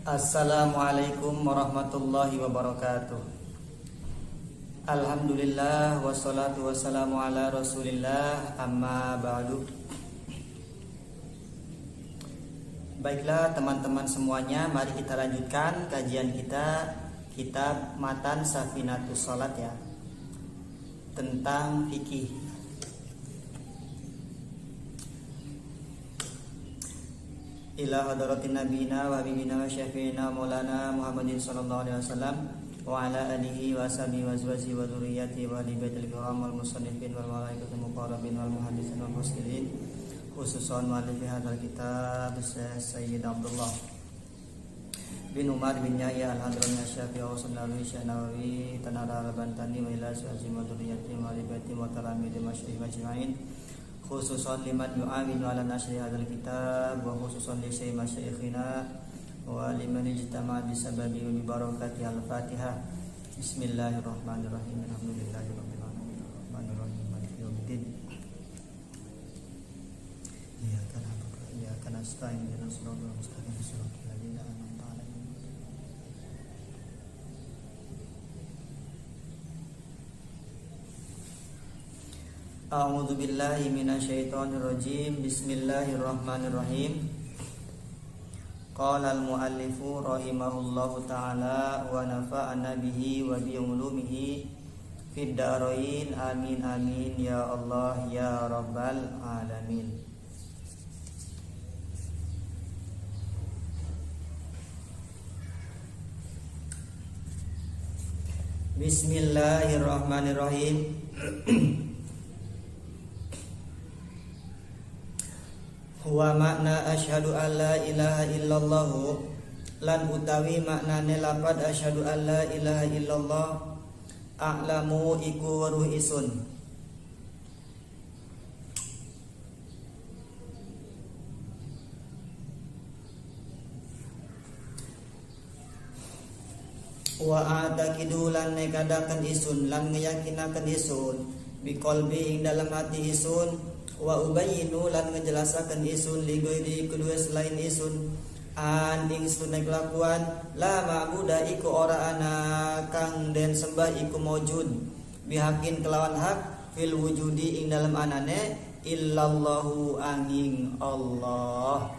Assalamualaikum warahmatullahi wabarakatuh. Alhamdulillah wassalatu wassalamu ala Rasulillah, amma ba'du. Baiklah teman-teman semuanya, mari kita lanjutkan kajian kita kitab Matan Safinatus Shalat ya, tentang fikih. Ila hadratin nabiyina wa habibina wa syafi'ina maulana Muhammadin sallallahu alaihi wasallam wa ala alihi wa sahbihi wa azwajihi wa dzurriyyatihi wa ali baitil kiram wal musannifin wal malaikatil muqarrabin wal muhaddisin wal muskilin, khususan mu'allif hadzal kitab Sayyid Abdullah bin Umar bin Yahya al-Hadrami Asy-Syafi'i wa Sunawi Syanawi Tanara al-Bantani wa ila azwajihi wa dzurriyyatihi wa ali baitil mutalamidim masyayikh majma'in, khususan liman yu'aminu ala nasri hadzal kitab wa khususan li syekh masyayikhina wa liman ijtama'a bisababi wa barakati al-Fatihah. Bismillahirrahmanirrahim. Alhamdulillahirabbil alamin arrahmanir rahim maliki yaumiddin. Iyyaka na'budu wa iyyaka nasta'in ihdinas siratal mustaqim siratal ladzina an'amta 'alaihim. A'udzu billahi minasyaitonir rajim. Bismillahirrahmanirrahim. Qala al-muallifu rahimahullahu ta'ala wa nafa'ana bihi wa bi ulumihi fid dharain amin amin ya Allah ya rabbal alamin. Bismillahirrahmanirrahim. Wa makna asyhadu alla ilaha illallah lan utawi maknane lapad asyhadu alla ilaha illallah a'lamu iku weruh isun wa ataqidu lan nekadaken isun lan ngeyakinaken isun biqalbi ing dalam hati isun wa ubayyinu lan ngejelasaken isun li ghairi kedua selain isun an ing sunai kelakuan la ma'buda iku ora ana kang den sembah iku maujud bihakin kelawan hak fil wujudi ing dalam anane illallahu angin Allah.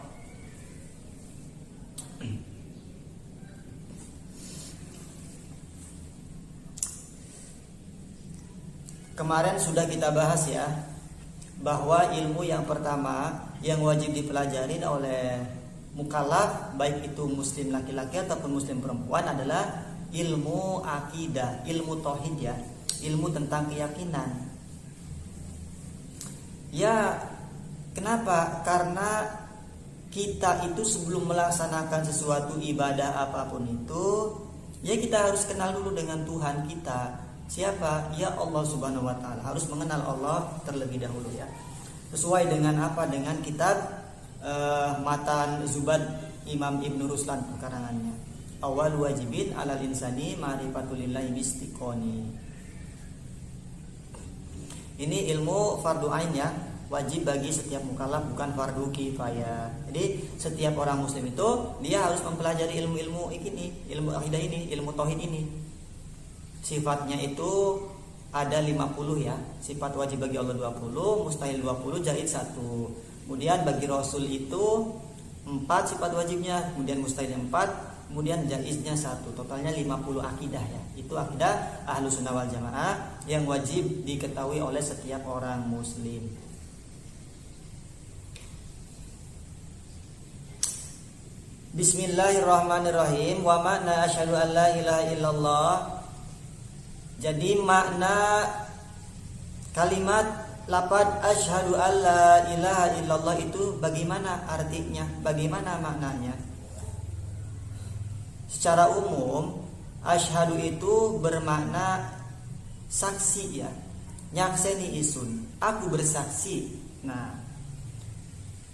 Kemarin sudah kita bahas ya, bahwa ilmu yang pertama yang wajib dipelajari oleh mukallaf baik itu muslim laki-laki ataupun muslim perempuan adalah ilmu akidah, ilmu tauhid ya, ilmu tentang keyakinan. Ya, kenapa? Karena kita itu sebelum melaksanakan sesuatu ibadah apapun itu, ya kita harus kenal dulu dengan Tuhan kita. Siapa? Ya Allah Subhanahu wa taala. Harus mengenal Allah terlebih dahulu ya. Sesuai dengan apa? Dengan kitab Matan Zubad Imam Ibnu Ruslan karangannya. Awal wajibin alal insani ma'rifatulillahi bistiqoni. Ini ilmu fardu ain ya, wajib bagi setiap mukallaf, bukan fardu kifayah. Jadi setiap orang muslim itu dia harus mempelajari ilmu-ilmu ini, ilmu akidah ini, ilmu tauhid ini. Sifatnya itu ada 50 ya. Sifat wajib bagi Allah 20, mustahil 20, jaiz 1. Kemudian bagi Rasul itu 4 sifat wajibnya, kemudian mustahil 4, kemudian jaiznya 1. Totalnya 50 akidah ya. Itu akidah Ahlus Sunnah wal Jamaah yang wajib diketahui oleh setiap orang muslim. Bismillahirrahmanirrahim. Wa makna asyhadu an la ilaha illallah. Jadi makna kalimat lafaz asyhadu alla ilaha illallah itu bagaimana artinya? Bagaimana maknanya? Secara umum asyhadu itu bermakna saksi ya. Nyakseni isun, aku bersaksi. Nah,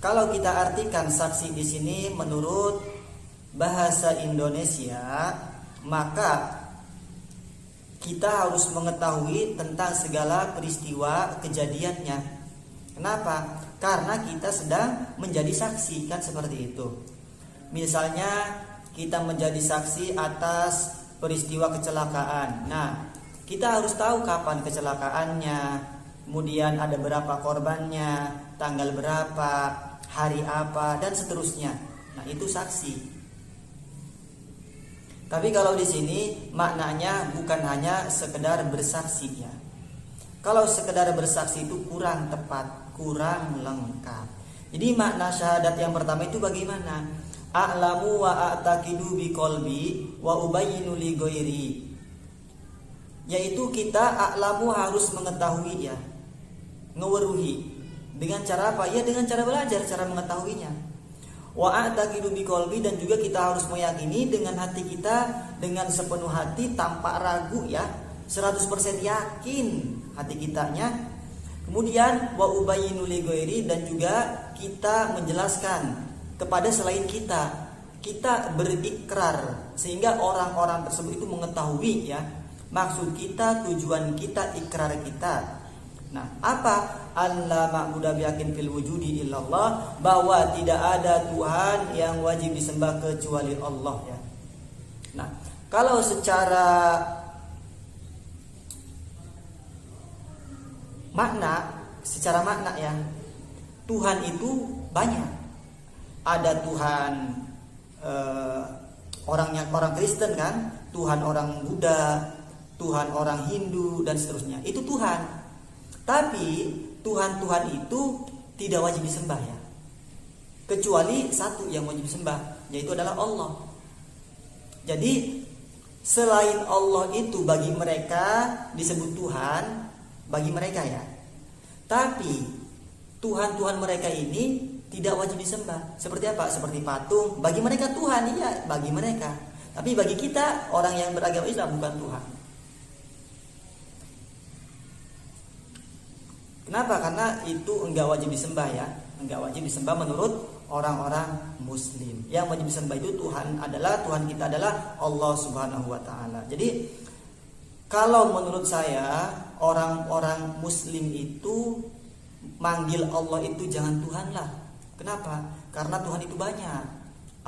kalau kita artikan saksi di sini menurut bahasa Indonesia, maka kita harus mengetahui tentang segala peristiwa kejadiannya. Kenapa? Karena kita sedang menjadi saksi, kan seperti itu. Misalnya kita menjadi saksi atas peristiwa kecelakaan. Nah, kita harus tahu kapan kecelakaannya, kemudian ada berapa korbannya, tanggal berapa, hari apa, dan seterusnya. Nah, itu saksi. Tapi kalau di sini maknanya bukan hanya sekedar bersaksi ya. Kalau sekedar bersaksi itu kurang tepat, kurang lengkap. Jadi makna syahadat yang pertama itu bagaimana? A'lamu wa a'taqidu biqalbi wa ubayyinu li ghairi. Yaitu kita a'lamu harus mengetahui ya, ngeweruhi. Dengan cara apa? Ya dengan cara belajar, cara mengetahuinya. Wa a'taqidu biqalbi, dan juga kita harus meyakini dengan hati kita, dengan sepenuh hati tanpa ragu ya, 100% yakin hati kitanya. Kemudian wa ubayyinu li ghairi, dan juga kita menjelaskan kepada selain kita. Kita berikrar sehingga orang-orang tersebut itu mengetahui ya maksud kita, tujuan kita, ikrar kita. Nah, apa? Allah ma'budu bihaqqin fil wujudi illallah, bahwa tidak ada Tuhan yang wajib disembah kecuali Allah ya. Nah, kalau secara makna ya, Tuhan itu banyak. Ada Tuhan orang Kristen kan, Tuhan orang Buddha, Tuhan orang Hindu dan seterusnya. Itu Tuhan. Tapi Tuhan itu tidak wajib disembah ya. Kecuali satu yang wajib disembah, yaitu adalah Allah. Jadi selain Allah itu bagi mereka disebut Tuhan, bagi mereka ya. Tapi Tuhan-Tuhan mereka ini tidak wajib disembah. Seperti apa? Seperti patung. Bagi mereka Tuhan, iya, bagi mereka. Tapi bagi kita orang yang beragama Islam bukan Tuhan. Kenapa? Karena itu enggak wajib disembah ya. Enggak wajib disembah menurut orang-orang Muslim. Yang wajib disembah itu Tuhan kita adalah Allah Subhanahu wa taala. Jadi kalau menurut saya orang-orang Muslim itu manggil Allah itu jangan Tuhan lah. Kenapa? Karena Tuhan itu banyak.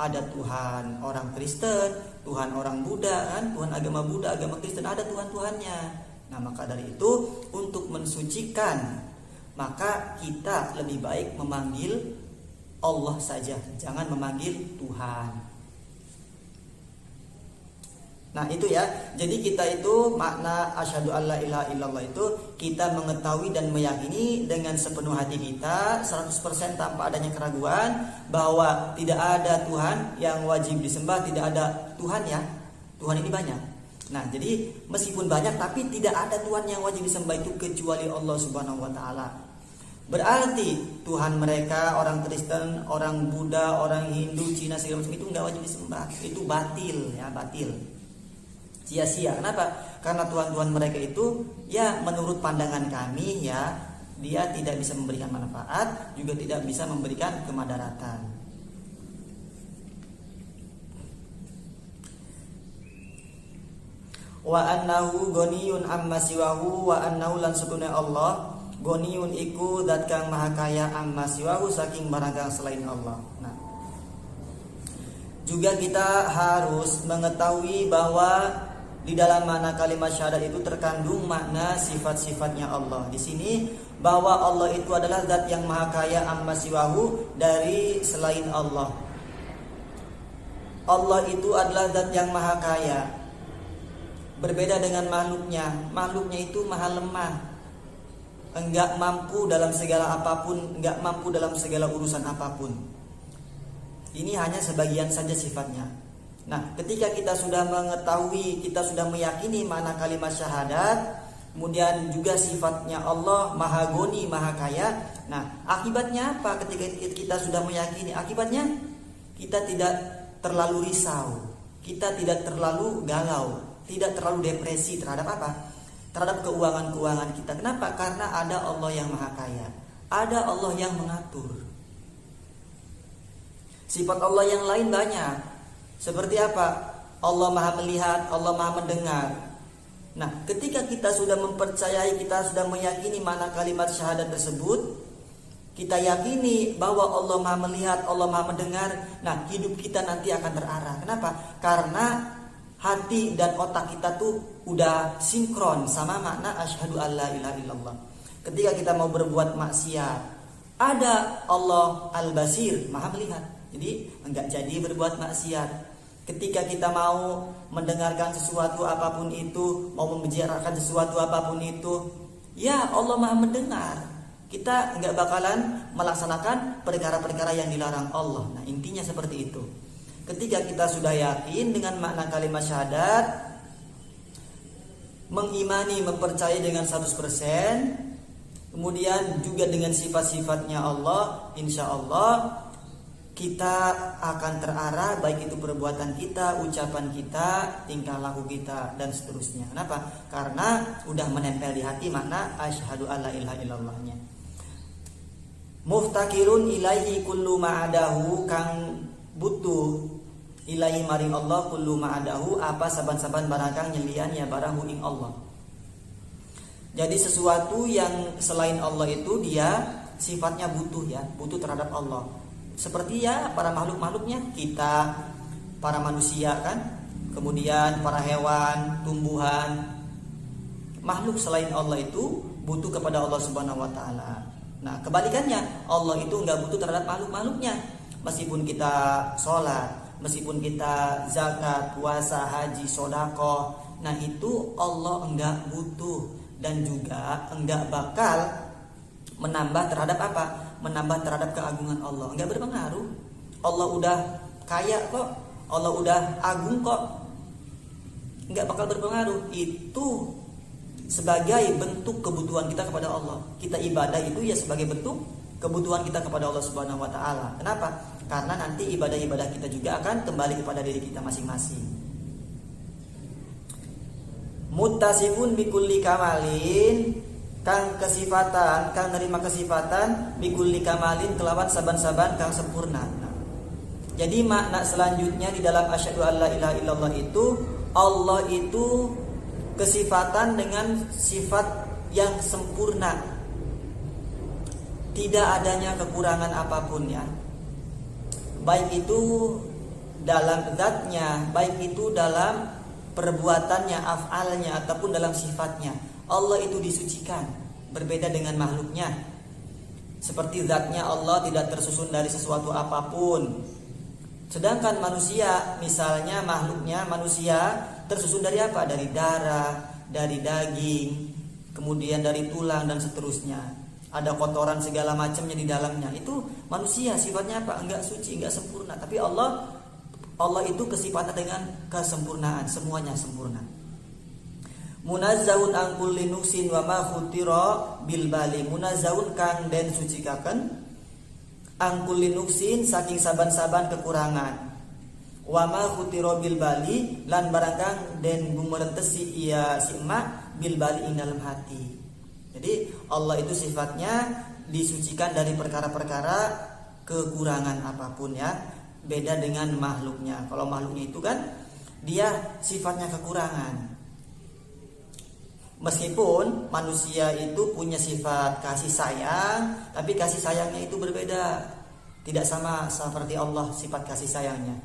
Ada Tuhan orang Kristen, Tuhan orang Buddha kan, Tuhan agama Buddha, agama Kristen, ada Tuhan-Tuhannya. Nah, maka dari itu untuk mensucikan, maka kita lebih baik memanggil Allah saja, jangan memanggil Tuhan. Nah itu ya, jadi kita itu makna asyhadu alla ilaha illallah itu kita mengetahui dan meyakini dengan sepenuh hati kita 100% tanpa adanya keraguan bahwa tidak ada Tuhan yang wajib disembah, tidak ada Tuhan ya. Tuhan ini banyak. Nah jadi meskipun banyak tapi tidak ada Tuhan yang wajib disembah itu kecuali Allah Subhanahu wa taala. Berarti Tuhan mereka orang Kristen, orang Buddha, orang Hindu, Cina segala macam itu enggak wajib disembah. Itu batil ya, batil. Sia-sia. Kenapa? Karena Tuhan-Tuhan mereka itu ya menurut pandangan kami ya, dia tidak bisa memberikan manfaat, juga tidak bisa memberikan kemadaratan. Wa annahu ghaniyun amma siwahu, wa annahu lan satuna Allah ghaniyun iku zat kang maha kaya amma siwahu saking barang kang selain Allah. Nah, juga kita harus mengetahui bahwa di dalam makna kalimat syahadat itu terkandung makna sifat-sifatnya Allah. Di sini bahwa Allah itu adalah zat yang maha kaya amma siwahu, dari selain Allah. Allah itu adalah zat yang maha kaya. Berbeda dengan makhluknya. Makhluknya itu maha lemah. Enggak mampu dalam segala apapun, enggak mampu dalam segala urusan apapun. Ini hanya sebagian saja sifatnya. Nah, ketika kita sudah mengetahui, kita sudah meyakini makna kalimat syahadat, kemudian juga sifatnya Allah maha goni, maha kaya. Nah, akibatnya apa ketika kita sudah meyakini? Akibatnya kita tidak terlalu risau, kita tidak terlalu galau, tidak terlalu depresi terhadap apa? Terhadap keuangan-keuangan kita. Kenapa? Karena ada Allah yang maha kaya, ada Allah yang mengatur. Sifat Allah yang lain banyak. Seperti apa? Allah maha melihat, Allah maha mendengar. Nah, ketika kita sudah mempercayai, kita sudah meyakini makna kalimat syahadat tersebut, kita yakini bahwa Allah Maha melihat, Allah Maha mendengar, nah hidup kita nanti akan terarah. Kenapa? Karena hati dan otak kita tuh udah sinkron sama makna asyhadu alla ilaha illallah. Ketika kita mau berbuat maksiat, ada Allah Al-Basir, Maha melihat. Jadi enggak jadi berbuat maksiat. Ketika kita mau mendengarkan sesuatu apapun itu, mau membicarakan sesuatu apapun itu, ya Allah Maha mendengar. Kita enggak bakalan melaksanakan perkara-perkara yang dilarang Allah. Nah, intinya seperti itu. Ketika kita sudah yakin dengan makna kalimat syahadat, mengimani, mempercayai dengan 100%, kemudian juga dengan sifat-sifatnya Allah, insya Allah kita akan terarah, baik itu perbuatan kita, ucapan kita, tingkah laku kita, dan seterusnya. Kenapa? Karena udah menempel di hati makna asyhadu alla ilaha illallahnya. Muftakirun ilaihi kullu ma'adahu, kang butuh ilaihi maring Allah kullu ma'adahu, apa saban-saban barang kang nyelian ya barahu ing Allah. Jadi sesuatu yang selain Allah itu dia sifatnya butuh ya, butuh terhadap Allah. Seperti ya para makhluk-makhluknya, kita, para manusia kan, kemudian para hewan, tumbuhan, makhluk selain Allah itu butuh kepada Allah Subhanahu wa taala. Nah, kebalikannya, Allah itu enggak butuh terhadap makhluk-makhluknya. Meskipun kita sholat, meskipun kita zakat, puasa, haji, sedekah, nah itu Allah enggak butuh dan juga enggak bakal menambah terhadap apa? Menambah terhadap keagungan Allah. Enggak berpengaruh. Allah udah kaya kok, Allah udah agung kok. Enggak bakal berpengaruh. Itu sebagai bentuk kebutuhan kita kepada Allah. Kita ibadah itu ya sebagai bentuk kebutuhan kita kepada Allah Subhanahu wa taala. Kenapa? Karena nanti ibadah-ibadah kita juga akan kembali kepada diri kita masing-masing. Muttasifun bikulli kamalin, kang kesifatan, kang nerima kesifatan bikulli kamalin kelawan saban-saban kang sempurna. Nah, jadi makna selanjutnya di dalam asyhadu alla ilaha illallah itu, Allah itu kesifatan dengan sifat yang sempurna, tidak adanya kekurangan apapun ya, baik itu dalam zatnya, baik itu dalam perbuatannya, af'alnya, ataupun dalam sifatnya. Allah itu disucikan, berbeda dengan makhluknya. Seperti zatnya Allah tidak tersusun dari sesuatu apapun. Sedangkan manusia, misalnya makhluknya manusia tersusun dari apa? Dari darah, dari daging, kemudian dari tulang dan seterusnya. Ada kotoran segala macamnya di dalamnya. Itu manusia sifatnya apa? Enggak suci, enggak sempurna. Tapi Allah itu kesifatan dengan kesempurnaan, semuanya sempurna. Munazzahun an kulli nuksin wa ma khutira bil bali. Munazzahun kang den sucikaken an kulli nuksin saking saban-saban kekurangan. Wa ma khutira bil bali lan barang kang den gumerentesi iya si emak bil bali ing dalam hati. Jadi Allah itu sifatnya disucikan dari perkara-perkara kekurangan apapun ya. Beda dengan makhluknya. Kalau makhluknya itu kan dia sifatnya kekurangan. Meskipun manusia itu punya sifat kasih sayang, tapi kasih sayangnya itu berbeda. Tidak sama seperti Allah sifat kasih sayangnya.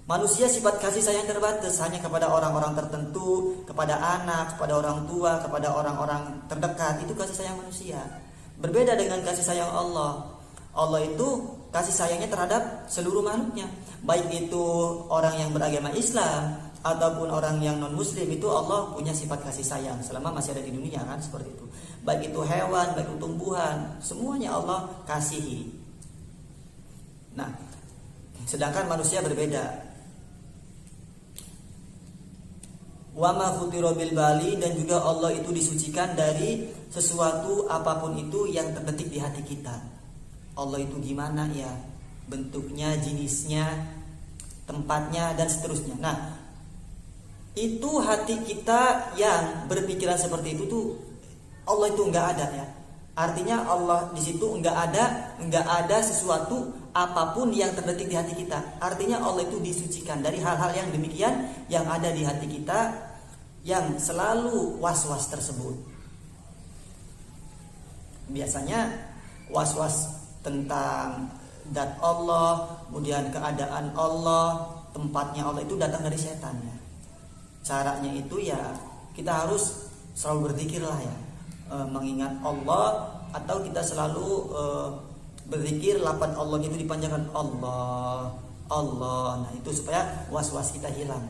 Manusia sifat kasih sayang terbatas hanya kepada orang-orang tertentu, kepada anak, kepada orang tua, kepada orang-orang terdekat. Itu kasih sayang manusia. Berbeda dengan kasih sayang Allah. Allah itu kasih sayangnya terhadap seluruh makhluknya. Baik itu orang yang beragama Islam ataupun orang yang non muslim, itu Allah punya sifat kasih sayang selama masih ada di dunia kan, seperti itu. Baik itu hewan, baik itu tumbuhan, semuanya Allah kasihi. Nah, sedangkan manusia berbeda. Wa ma khutira bil bali, dan juga Allah itu disucikan dari sesuatu apapun itu yang terbetik di hati kita. Allah itu gimana ya? Bentuknya, jenisnya, tempatnya dan seterusnya. Nah, itu hati kita yang berpikiran seperti itu tuh Allah itu enggak ada ya. Artinya Allah di situ enggak ada sesuatu apapun yang terbetik di hati kita. Artinya Allah itu disucikan dari hal-hal yang demikian yang ada di hati kita yang selalu was-was tersebut. Biasanya was-was tentang zat Allah, kemudian keadaan Allah, tempatnya Allah itu datang dari setan ya. Caranya itu ya kita harus selalu berzikir lah ya, mengingat Allah, atau kita selalu berzikir lafaz Allah itu dipanjangkan Allah, Allah. Nah itu supaya was-was kita hilang.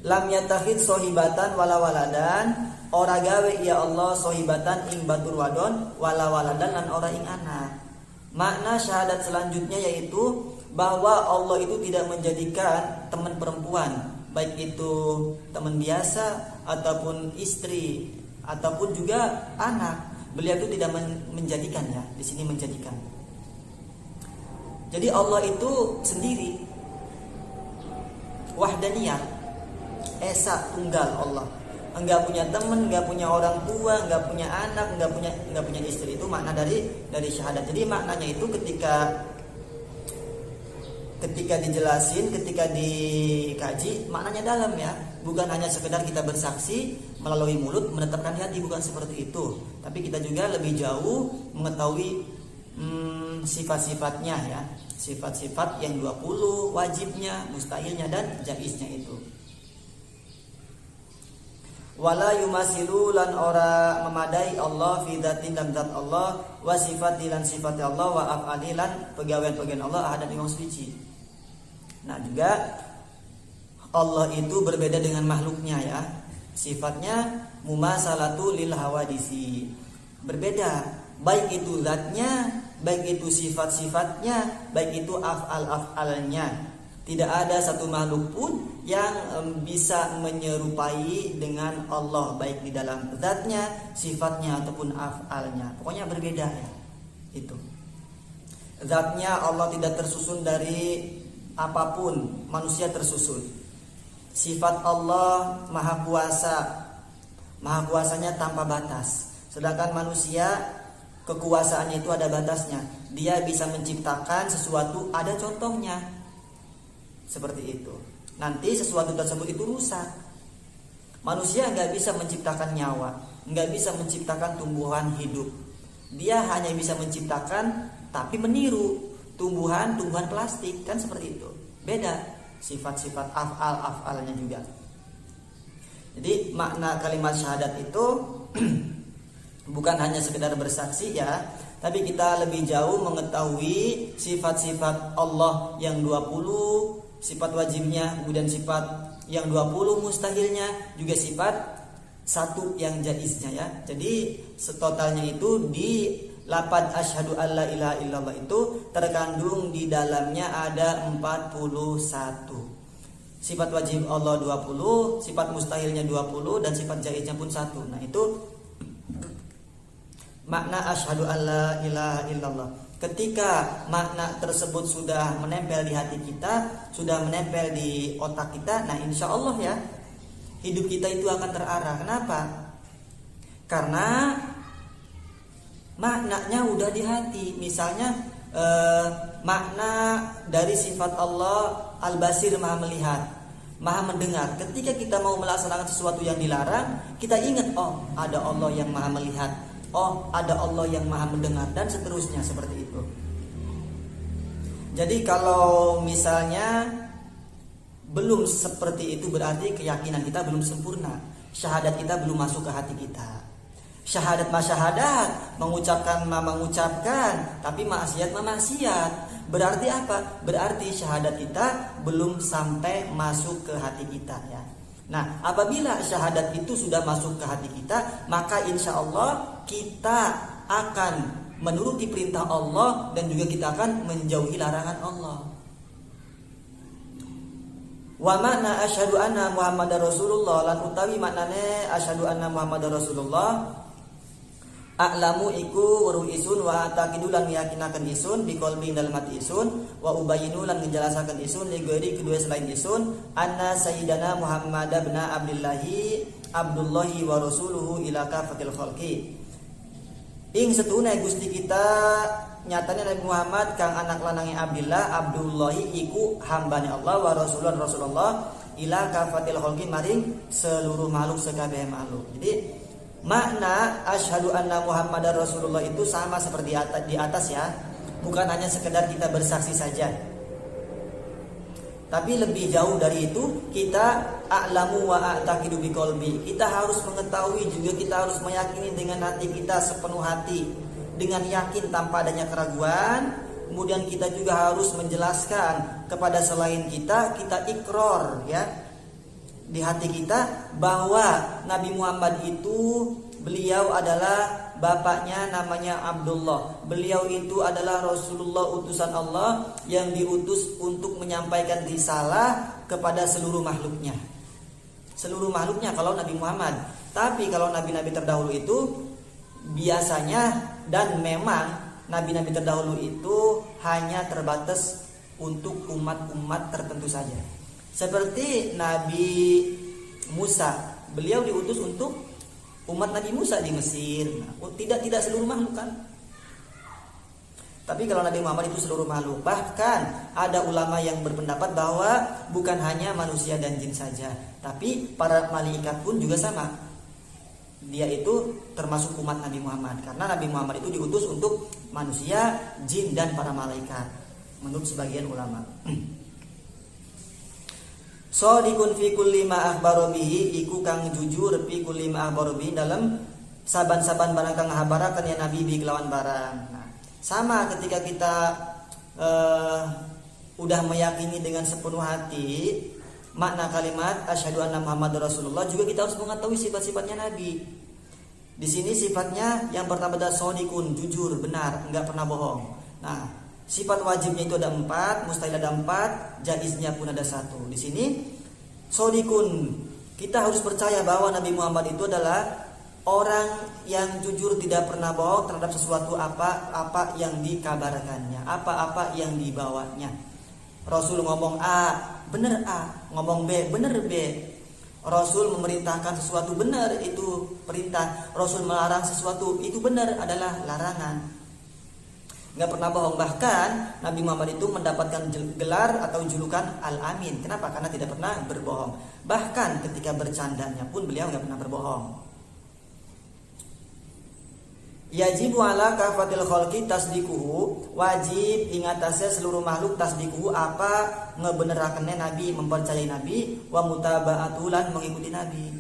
Lam yatakhid sohibatan wala waladan, ora gawe ya Allah sohibatan ing batur wadon wala waladan lan ora ing anak. Makna syahadat selanjutnya yaitu bahwa Allah itu tidak menjadikan teman perempuan, baik itu teman biasa ataupun istri ataupun juga anak. Beliau itu tidak menjadikan ya, di sini menjadikan. Jadi Allah itu sendiri wahdaniyah, esa tunggal Allah, enggak punya teman, enggak punya orang tua, enggak punya anak, enggak punya istri. Itu makna dari syahadat. Jadi maknanya itu ketika dijelasin, ketika dikaji, maknanya dalam ya, bukan hanya sekedar kita bersaksi melalui mulut menetapkan di hati, bukan seperti itu. Tapi kita juga lebih jauh mengetahui sifat-sifatnya ya, sifat-sifat yang 20 wajibnya, mustahilnya dan jaiznya itu. Wala yumasilu lan ora memadai Allah fi dzatin dan zat Allah, wa sifati lan sifat Allah, wa af'ali lan pegawean-pegawean Allah ahadan ing suci. Nah juga Allah itu berbeda dengan makhluknya ya. Sifatnya mumasalatu lil hawadisi, berbeda, baik itu zatnya, baik itu sifat-sifatnya, baik itu af'al-af'alnya. Tidak ada satu makhluk pun yang bisa menyerupai dengan Allah, baik di dalam zatnya, sifatnya ataupun af'alnya. Pokoknya berbeda ya. Itu. Zatnya Allah tidak tersusun dari apapun, manusia tersusun. Sifat Allah maha kuasa, maha kuasanya tanpa batas. Sedangkan manusia kekuasaannya itu ada batasnya. Dia bisa menciptakan sesuatu, ada contohnya. Seperti itu. Nanti sesuatu tersebut itu rusak. Manusia nggak bisa menciptakan nyawa, nggak bisa menciptakan tumbuhan hidup. Dia hanya bisa menciptakan tapi meniru tumbuhan plastik, kan seperti itu. Beda sifat-sifat af'alnya juga. Jadi makna kalimat syahadat itu bukan hanya sekedar bersaksi ya, tapi kita lebih jauh mengetahui sifat-sifat Allah yang 20 sifat wajibnya, kemudian sifat yang 20 mustahilnya, juga sifat satu yang jaiznya ya. Jadi setotalnya itu di lafaz asyhadu alla ilaha illallah itu terkandung di dalamnya ada 41. Sifat wajib Allah 20, sifat mustahilnya 20 dan sifat jaiznya pun 1. Nah, itu makna asyhadu alla ilaha illallah. Ketika makna tersebut sudah menempel di hati kita, sudah menempel di otak kita, nah insya Allah ya, hidup kita itu akan terarah. Kenapa? Karena maknanya udah di hati. Misalnya makna dari sifat Allah Al-Basir, maha melihat, maha mendengar. Ketika kita mau melaksanakan sesuatu yang dilarang, kita ingat, oh ada Allah yang maha melihat, oh ada Allah yang maha mendengar, dan seterusnya seperti itu. Jadi kalau misalnya belum seperti itu, berarti keyakinan kita belum sempurna, syahadat kita belum masuk ke hati kita. Syahadat masyahadat, mengucapkan tapi maksiat maksiat. Berarti apa? Berarti syahadat kita belum sampai masuk ke hati kita ya. Nah, apabila syahadat itu sudah masuk ke hati kita, maka insya Allah kita akan menuruti perintah Allah dan juga kita akan menjauhi larangan Allah. Wa makna asyhadu anna Muhammadar Rasulullah, lan utawi maknane asyhadu anna Muhammadar Rasulullah, a'lamu iku weruh isun wa taqidu lan yakinaken isun bi qalbi dalam hati isun wa ubayinu lan ngejelasaken isun li ghairi kedua selain isun anna sayyidana Muhammad bin Abdullahi wa rasuluhu ila kafatil khalqi. Ing setune Gusti kita nyatane Nabi Muhammad kang anak lanange Abdullahi iku hambane Allah wa Rasulullah ila kafatil khalqi maring seluruh makhluk sekabeh makhluk. Jadi Makna asyhadu anna Muhammadar Rasulullah itu sama seperti di atas ya. Bukan hanya sekedar kita bersaksi saja. Tapi lebih jauh dari itu, kita a'lamu wa a'taqidu biqalbi. Kita harus mengetahui juga, kita harus meyakini dengan hati kita sepenuh hati, dengan yakin tanpa adanya keraguan. Kemudian kita juga harus menjelaskan kepada selain kita ikrar ya di hati kita bahwa Nabi Muhammad itu beliau adalah bapaknya namanya Abdullah. Beliau itu adalah Rasulullah, utusan Allah yang diutus untuk menyampaikan risalah kepada seluruh makhluknya. Seluruh makhluknya kalau Nabi Muhammad. Tapi kalau nabi-nabi terdahulu itu biasanya dan memang nabi-nabi terdahulu itu hanya terbatas untuk umat-umat tertentu saja. Seperti Nabi Musa, beliau diutus untuk umat Nabi Musa di Mesir. Tidak seluruh makhluk kan. Tapi kalau Nabi Muhammad itu seluruh makhluk. Bahkan ada ulama yang berpendapat bahwa bukan hanya manusia dan jin saja, tapi para malaikat pun juga sama. Dia itu termasuk umat Nabi Muhammad, karena Nabi Muhammad itu diutus untuk manusia, jin dan para malaikat menurut sebagian ulama. Shadiqun fi kulli ma akhbara bihi, iku kang jujur fi kulli ma akhbara bihi dalam saban-saban barang kang ngabaraken ya Nabi bi kelawan barang. Nah, sama ketika kita udah meyakini dengan sepenuh hati makna kalimat asyhadu anna Muhammadar Rasulullah, juga kita harus mengetahui sifat-sifatnya Nabi. Di sini sifatnya yang pertama adalah shadiqun, jujur, benar, enggak pernah bohong. Nah, sifat wajibnya itu ada 4, mustahil ada 4, jaiznya pun ada 1. Di sini shadiqun, kita harus percaya bahwa Nabi Muhammad itu adalah orang yang jujur, tidak pernah bohong terhadap sesuatu apa yang dikabarkannya, apa yang dibawanya. Rasul ngomong A, benar A, ngomong B, benar B. Rasul memerintahkan sesuatu, benar itu perintah. Rasul melarang sesuatu, itu benar adalah larangan. Nggak pernah bohong. Bahkan Nabi Muhammad itu mendapatkan gelar atau julukan Al-Amin. Kenapa? Karena tidak pernah berbohong. Bahkan ketika bercandanya pun beliau nggak pernah berbohong. Yajibu ala kafatil khalqi tasdikuhu, wajib ingatase seluruh makhluk tasdikuhu apa ngebenerakannya Nabi, mempercayai Nabi, wa mutaba'atulan mengikuti Nabi.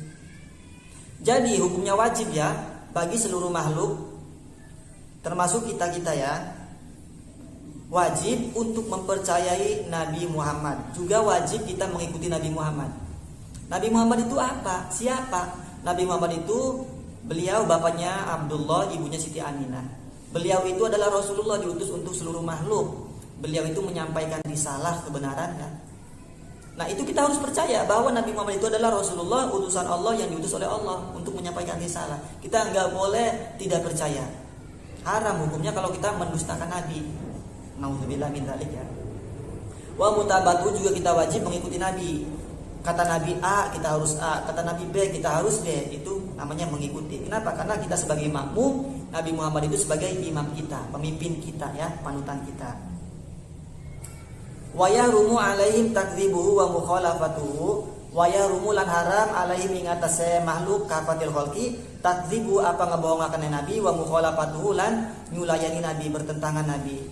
Jadi hukumnya wajib ya bagi seluruh makhluk termasuk kita ya, wajib untuk mempercayai Nabi Muhammad. Juga wajib kita mengikuti Nabi Muhammad. Nabi Muhammad itu apa? Siapa? Nabi Muhammad itu beliau bapaknya Abdullah, ibunya Siti Aminah. Beliau itu adalah Rasulullah, diutus untuk seluruh makhluk. Beliau itu menyampaikan risalah kebenaran ya. Nah, itu kita harus percaya bahwa Nabi Muhammad itu adalah Rasulullah, utusan Allah yang diutus oleh Allah untuk menyampaikan risalah. Kita nggak boleh tidak percaya. Haram hukumnya kalau kita mendustakan Nabi. Nauzubillah min dzalik ya. Wa mutabatu, juga kita wajib mengikuti Nabi. Kata Nabi A, kita harus A. Kata Nabi B, kita harus B. Itu namanya mengikuti. Kenapa? Karena kita sebagai makmum, Nabi Muhammad itu sebagai imam kita, pemimpin kita ya, panutan kita. Wa yahrumu alaihim takdzibuhu wa mukhalafatuhu. Wa yahrumu lan haram alaihim ing atase makhluk kafatil khalqi takdzibu apa ngebohongaken Nabi, wa mukhalafatuhu lan nyulayani Nabi, bertentangan Nabi.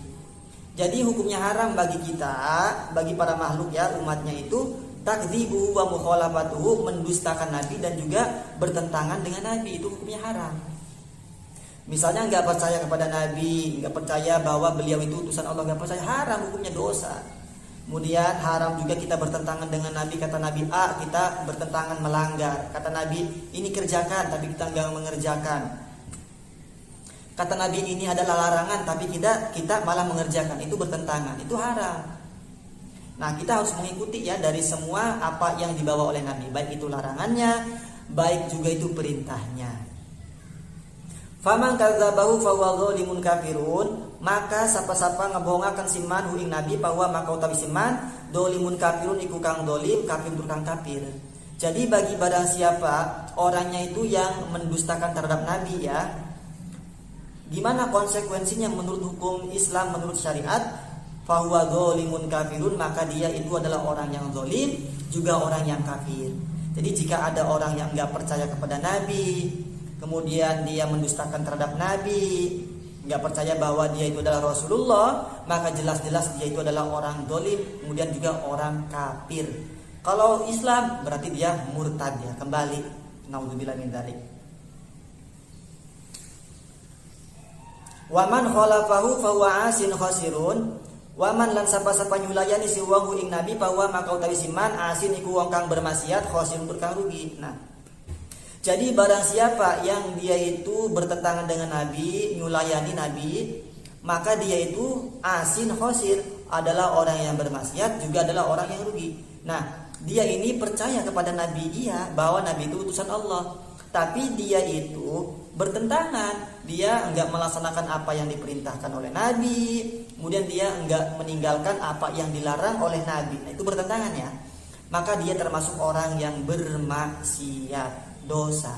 Jadi hukumnya haram bagi kita, bagi para makhluk ya, umatnya itu takdzibu wa mukhalafatuhu, mendustakan Nabi dan juga bertentangan dengan Nabi, itu hukumnya haram. Misalnya nggak percaya kepada Nabi, nggak percaya bahwa beliau itu utusan Allah, nggak percaya, haram hukumnya, dosa. Kemudian haram juga kita bertentangan dengan Nabi. Kata Nabi A, kita bertentangan, melanggar. Kata Nabi ini kerjakan, tapi kita nggak mengerjakan. Kata Nabi ini adalah larangan, tapi kita malah mengerjakan, itu bertentangan, itu haram. Nah, kita harus mengikuti ya dari semua apa yang dibawa oleh Nabi, baik itu larangannya, baik juga itu perintahnya. Faman kadzabahu fahuwa dzalimun kafirun, maka sapa-sapa ngebohongaken siman hu ing Nabi bahwa maka utawi siman dzalimun kafirun iku kang dzalim, kafir tukang kafir. Jadi bagi barang siapa orangnya itu yang mendustakan terhadap Nabi ya, gimana konsekuensinya menurut hukum Islam, menurut syariat? Fahuwa dzalimun kafirun, maka dia itu adalah orang yang zalim, juga orang yang kafir. Jadi jika ada orang yang enggak percaya kepada Nabi, kemudian dia mendustakan terhadap Nabi, nggak percaya bahwa dia itu adalah Rasulullah, maka jelas-jelas dia itu adalah orang dolim, kemudian juga orang kafir. Kalau Islam berarti dia murtad, ya kembali. Naudzubillah min dzalik. Waman khalafahu fahuwa asin khasirun. Waman lan sapa-sapa nyulayani si wong ing nabi bahwa maka utawi siman asin iku wong kang bermaksiat khasirun kang rugi. Nah, jadi barang siapa yang dia itu bertentangan dengan nabi, nyulayani nabi, maka dia itu asin khasir, adalah orang yang bermaksiat, juga adalah orang yang rugi. Nah, dia ini percaya kepada nabi, iya bahwa nabi itu utusan Allah, tapi dia itu bertentangan, dia enggak melaksanakan apa yang diperintahkan oleh nabi, kemudian dia enggak meninggalkan apa yang dilarang oleh nabi. Nah, itu bertentangan ya. Maka dia termasuk orang yang bermaksiat, dosa.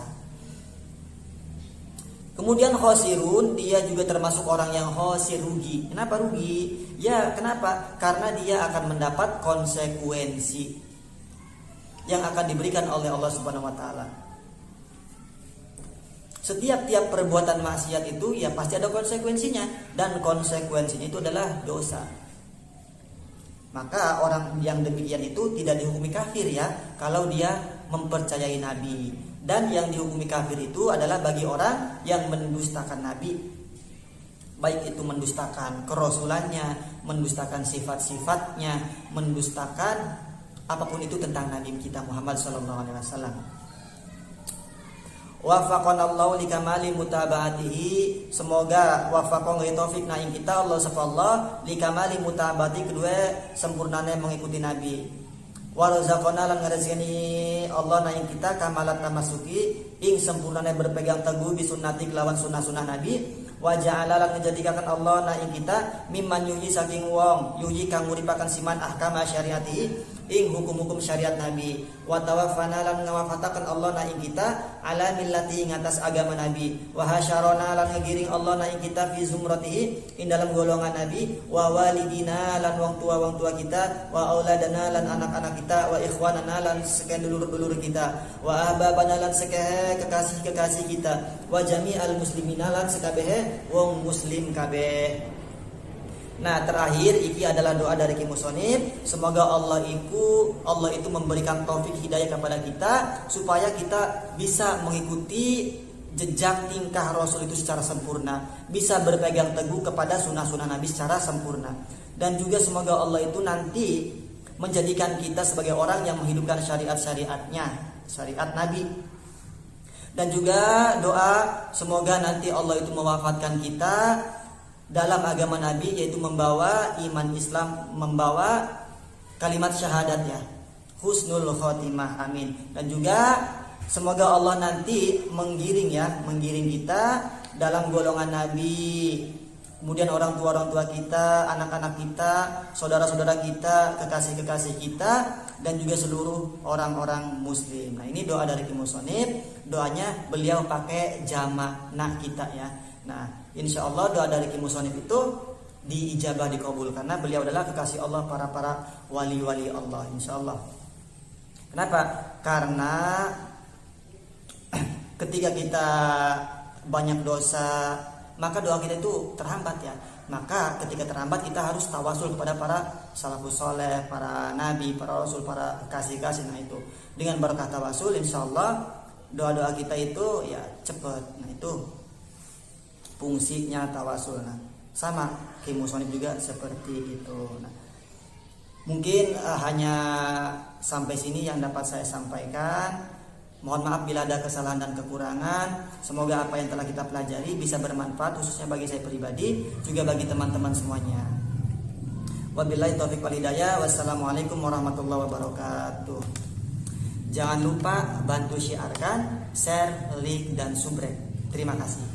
Kemudian khosirun, dia juga termasuk orang yang khosir, rugi. Kenapa rugi? Ya kenapa? Karena dia akan mendapat konsekuensi yang akan diberikan oleh Allah Subhanahu wa taala. Setiap perbuatan maksiat itu ya pasti ada konsekuensinya, dan konsekuensinya itu adalah dosa. Maka orang yang demikian itu tidak dihukumi kafir ya kalau dia mempercayai nabi. Dan yang dihukumi kafir itu adalah bagi orang yang mendustakan nabi, baik itu mendustakan kerasulannya, mendustakan sifat-sifatnya, mendustakan apapun itu tentang nabi kita Muhammad sallallahu alaihi wasallam. Wafaqanallahu likamali mutaba'atihi, semoga wafaqan taufik na ing kita Allah subhanahu likamali mutaba'ati, kedua sempurnane mengikuti nabi. Wa razaqana lan ngrezeki Allah na ing kita kamalat tamasuki, ing sempurnane berpegang teguh bi sunnati kelawan sunah-sunah nabi. Wa ja'ala lan ngejadikaken Allah na ing kita mimman yuhyi saking wong yuhyi kang nguripaken siman ahkam syariati, ing hukum-hukum syariat nabi. Wa tawaffana lan ngawafataken Allah na ing kita ala millati ing atas agama nabi. Wa hasyarana lan ngiring Allah na ing kita fi zumratihi, ing dalam golongan nabi. Wa walidina lan wong tua kita, wa auladana lan anak-anak kita, wa ikhwanana lan sekian dulur-dulur kita, wa ahbabana lan sekehe kekasih-kekasih kita, wa jami'al muslimina lan sekabehe wong muslim kabeh. Nah, terakhir iki adalah doa dari Ki Musonib, semoga Allah itu memberikan taufik hidayah kepada kita supaya kita bisa mengikuti jejak tingkah Rasul itu secara sempurna, bisa berpegang teguh kepada sunnah-sunnah Nabi secara sempurna, dan juga semoga Allah itu nanti menjadikan kita sebagai orang yang menghidupkan syariat-syariatnya, syariat Nabi. Dan juga doa semoga nanti Allah itu mewafatkan kita dalam agama Nabi, yaitu membawa iman Islam, membawa kalimat syahadat ya, husnul khotimah, amin. Dan juga semoga Allah nanti menggiring kita dalam golongan Nabi, kemudian orang tua kita, anak-anak kita, saudara-saudara kita, kekasih-kekasih kita, dan juga seluruh orang-orang muslim. Nah, ini doa dari Ki Musonib. Doanya beliau pakai jamak nak kita ya. Nah, insya Allah doa dari Ki Musonib itu diijabah, dikabul, karena beliau adalah kekasih Allah, para wali-wali Allah, insya Allah. Kenapa? Karena ketika kita banyak dosa, maka doa kita itu terhambat ya. Maka ketika terhambat kita harus tawasul kepada para salafus soleh, para nabi, para rasul, para kasih-kasih. Nah, itu dengan berkah tawasul insyaallah doa-doa kita itu ya cepat. Nah, itu fungsinya tawasul. Nah, sama Ki Musonib juga seperti itu. Nah, mungkin hanya sampai sini yang dapat saya sampaikan. Mohon maaf bila ada kesalahan dan kekurangan. Semoga apa yang telah kita pelajari bisa bermanfaat, khususnya bagi saya pribadi, juga bagi teman-teman semuanya. Wabillahi taufiq wal hidayah. Wassalamualaikum warahmatullahi wabarakatuh. Jangan lupa bantu syiarkan, share, like, dan subrek. Terima kasih.